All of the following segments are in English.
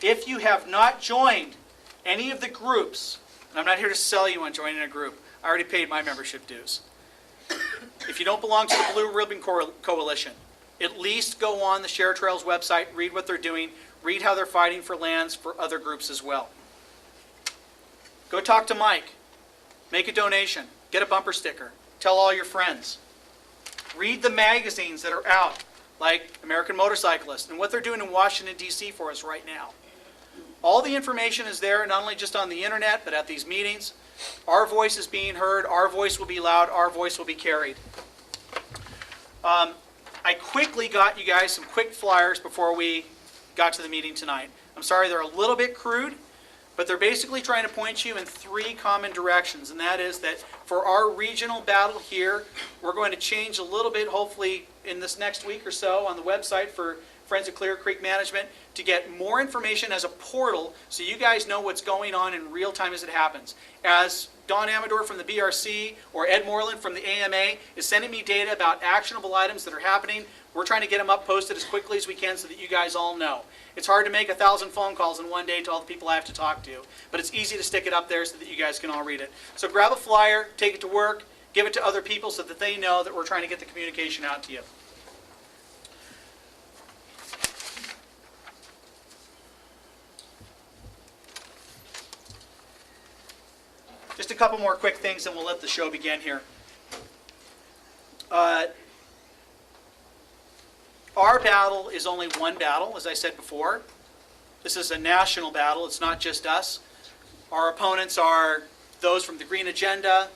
If you have not joined any of the groups, and I'm not here to sell you on joining a group, I already paid my membership dues. If you don't belong to the Blue Ribbon Coalition, at least go on the Share Trails website, read what they're doing, read how they're fighting for lands for other groups as well. Go talk to Mike. Make a donation. Get a bumper sticker. Tell all your friends. Read the magazines that are out, like American Motorcyclist, and what they're doing in Washington, D.C. for us right now. All the information is there, not only just on the internet, but at these meetings. Our voice is being heard. Our voice will be loud. Our voice will be carried. I quickly got you guys some quick flyers before we got to the meeting tonight. I'm sorry they're a little bit crude, but they're basically trying to point you in 3 common directions, and that is that for our regional battle here, we're going to change a little bit, hopefully in this next week or so, on the website for Friends of Clear Creek Management to get more information as a portal so you guys know what's going on in real time as it happens. As Don Amador from the BRC or Ed Moreland from the AMA is sending me data about actionable items that are happening, we're trying to get them up posted as quickly as we can so that you guys all know. It's hard to make 1,000 phone calls in one day to all the people I have to talk to, but it's easy to stick it up there so that you guys can all read it. So grab a flyer, take it to work, give it to other people so that they know that we're trying to get the communication out to you. Just a couple more quick things and we'll let the show begin here. Our battle is only one battle, as I said before. This is a national battle. It's not just us. Our opponents are those from the Green Agenda.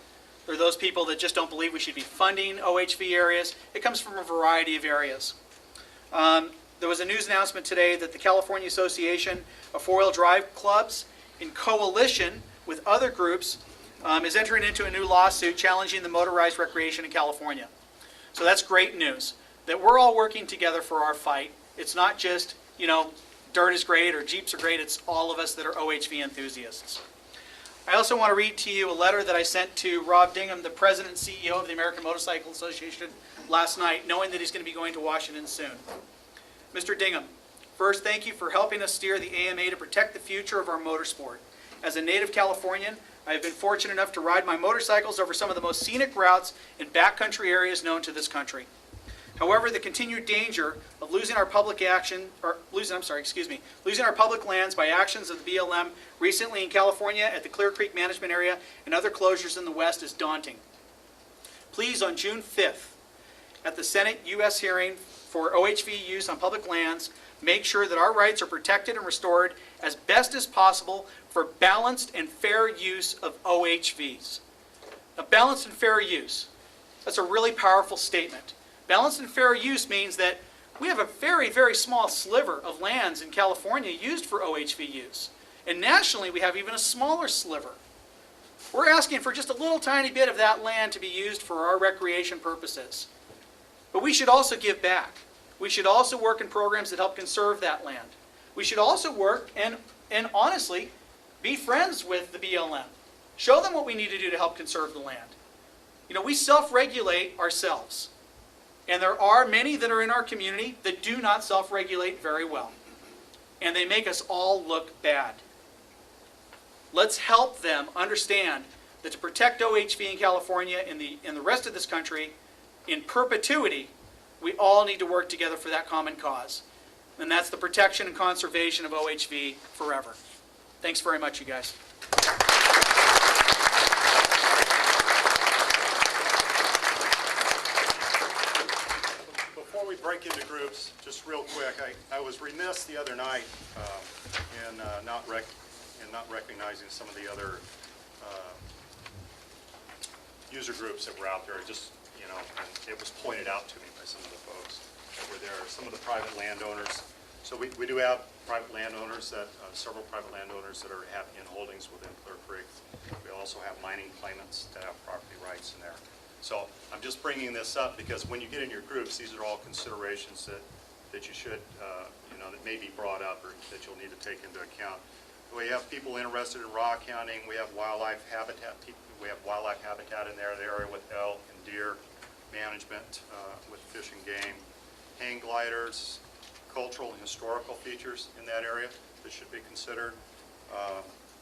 They're those people that just don't believe we should be funding OHV areas. It comes from a variety of areas. There was a news announcement today that the California Association of Four-Wheel Drive Clubs, in coalition with other groups, is entering into a new lawsuit challenging the motorized recreation in California. So that's great news, that we're all working together for our fight. It's not just, dirt is great or Jeeps are great. It's all of us that are OHV enthusiasts. I also want to read to you a letter that I sent to Rob Dingham, the President and CEO of the American Motorcycle Association, last night, knowing that he's going to be going to Washington soon. Mr. Dingham, first, thank you for helping us steer the AMA to protect the future of our motorsport. As a native Californian, I have been fortunate enough to ride my motorcycles over some of the most scenic routes in backcountry areas known to this country. However, the continued danger of losing our public losing our public lands by actions of the BLM recently in California at the Clear Creek Management Area and other closures in the West is daunting. Please, on June 5th, at the Senate U.S. hearing for OHV use on public lands, make sure that our rights are protected and restored as best as possible for balanced and fair use of OHVs. Now, balanced and fair use, that's a really powerful statement. Balanced and fair use means that we have a very, very small sliver of lands in California used for OHV use. And nationally, we have even a smaller sliver. We're asking for just a little tiny bit of that land to be used for our recreation purposes. But we should also give back. We should also work in programs that help conserve that land. We should also work and honestly be friends with the BLM. Show them what we need to do to help conserve the land. We self-regulate ourselves. And there are many that are in our community that do not self-regulate very well. And they make us all look bad. Let's help them understand that to protect OHV in California and the rest of this country in perpetuity, we all need to work together for that common cause. And that's the protection and conservation of OHV forever. Thanks very much, you guys. Before we break into groups, just real quick, I was remiss the other night in not recognizing some of the other user groups that were out there. And it was pointed out to me by some of the folks that were there. Some of the private landowners. So we do have private landowners several private landowners that have in holdings within Clear Creek. We also have mining claimants that have property rights in there. So I'm just bringing this up because when you get in your groups, these are all considerations that you should, that may be brought up or that you'll need to take into account. We have people interested in rock counting. We have wildlife habitat. We have wildlife habitat in there, the area with elk and deer management, with fish and game, hang gliders, cultural and historical features in that area that should be considered.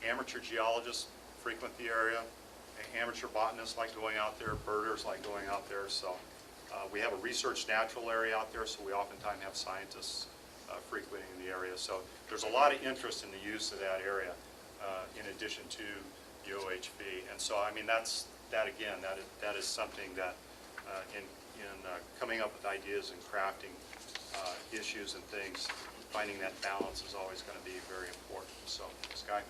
Amateur geologists frequent the area. Amateur botanists like going out there. Birders like going out there. So we have a research natural area out there, so we oftentimes have scientists frequenting the area. So there's a lot of interest in the use of that area in addition to the OHV. And so, I mean, that is something that in coming up with ideas and crafting issues and things, finding that balance is always going to be very important. So, Sky?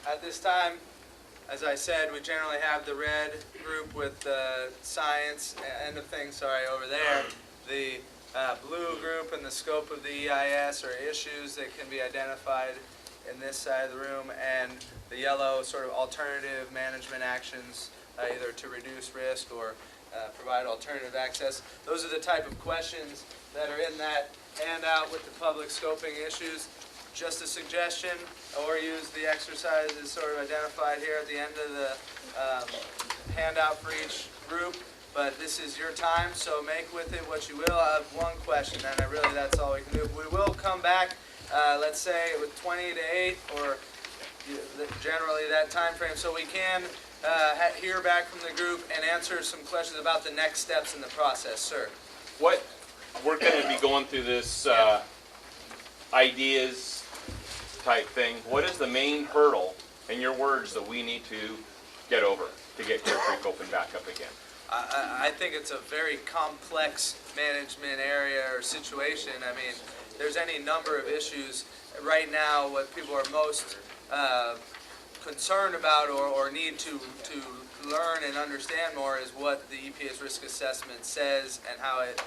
At this time, as I said, we generally have the red group with the science end of things, sorry, over there. The blue group and the scope of the EIS or issues that can be identified in this side of the room, and the yellow sort of alternative management actions, either to reduce risk or provide alternative access. Those are the type of questions that are in that handout with the public scoping issues. Just a suggestion, or use the exercises sort of identified here at the end of the handout for each group. But this is your time, so make with it what you will. I have one question, and really that's all we can do. We will come back, let's say with 20 to 8, or generally that time frame, so we can hear back from the group and answer some questions about the next steps in the process. Sir? What, we're going to be going through this ideas type thing. What is the main hurdle, in your words, that we need to get over to get Clear Creek open back up again? I think it's a very complex management area or situation. I mean, there's any number of issues. Right now, what people are most concerned about or need to learn and understand more is what the EPA's risk assessment says and how it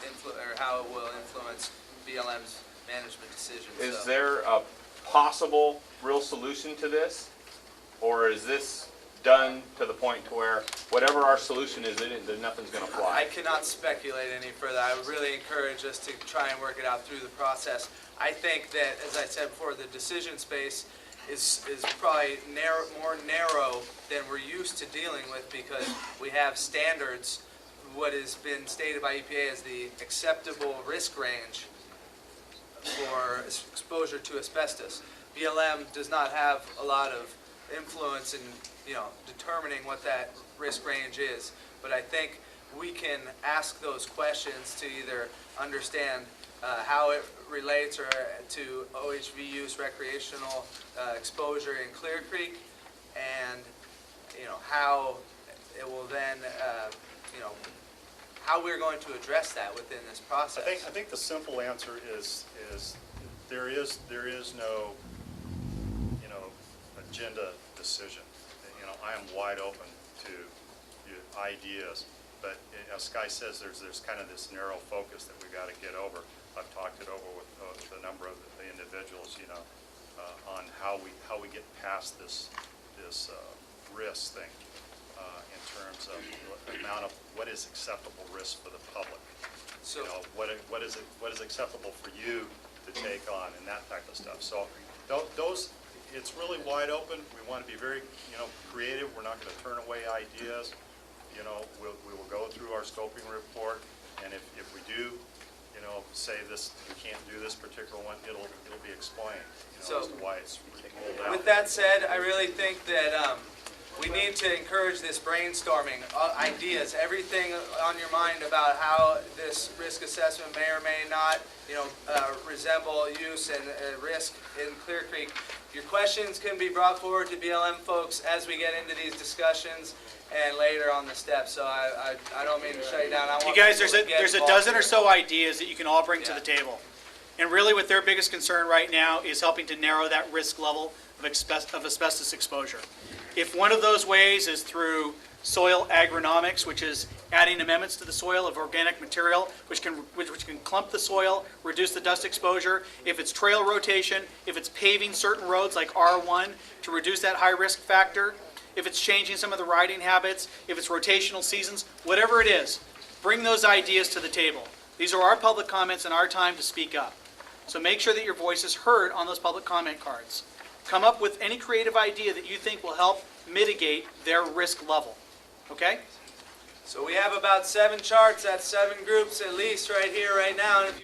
will influence BLM's management decisions. Is there a possible real solution to this, or is this done to the point to where whatever our solution is, nothing's going to fly? I cannot speculate any further. I would really encourage us to try and work it out through the process. I think that, as I said before, the decision space is probably more narrow than we're used to dealing with, because we have standards, what has been stated by EPA as the acceptable risk range for exposure to asbestos. BLM does not have a lot of influence in determining what that risk range is, but I think we can ask those questions to either understand how it relates or to OHV use, recreational exposure in Clear Creek, and how it will then how we're going to address that within this process. I think the simple answer is there is no agenda decision. I am wide open to ideas, but as Sky says, there's kind of this narrow focus that we got to get over. I've talked it over with a number of the individuals, on how we get past this risk thing in terms of the amount of what is acceptable risk for the public. So, what is acceptable for you to take on, and that type of stuff. So those, it's really wide open. We want to be very creative. We're not going to turn away ideas. We will go through our scoping report, and if we do say this, we can't do this particular one, it'll be explained as to why it's rolled out. with that said, I really think that we need to encourage this brainstorming, ideas, everything on your mind about how this risk assessment may or may not, resemble use and risk in Clear Creek. Your questions can be brought forward to BLM folks as we get into these discussions and later on the steps. So I don't mean to shut you down. I want You guys, people to get there's a involved dozen here. or so ideas that you can all bring to Yeah. the table. And really what their biggest concern right now is helping to narrow that risk level of asbestos exposure. If one of those ways is through soil agronomics, which is adding amendments to the soil of organic material, which can clump the soil, reduce the dust exposure. If it's trail rotation, if it's paving certain roads like R1 to reduce that high risk factor, if it's changing some of the riding habits, if it's rotational seasons, whatever it is, bring those ideas to the table. These are our public comments and our time to speak up. So make sure that your voice is heard on those public comment cards. Come up with any creative idea that you think will help mitigate their risk level. Okay? So we have about 7 charts, that's 7 groups at least right here, right now. And if you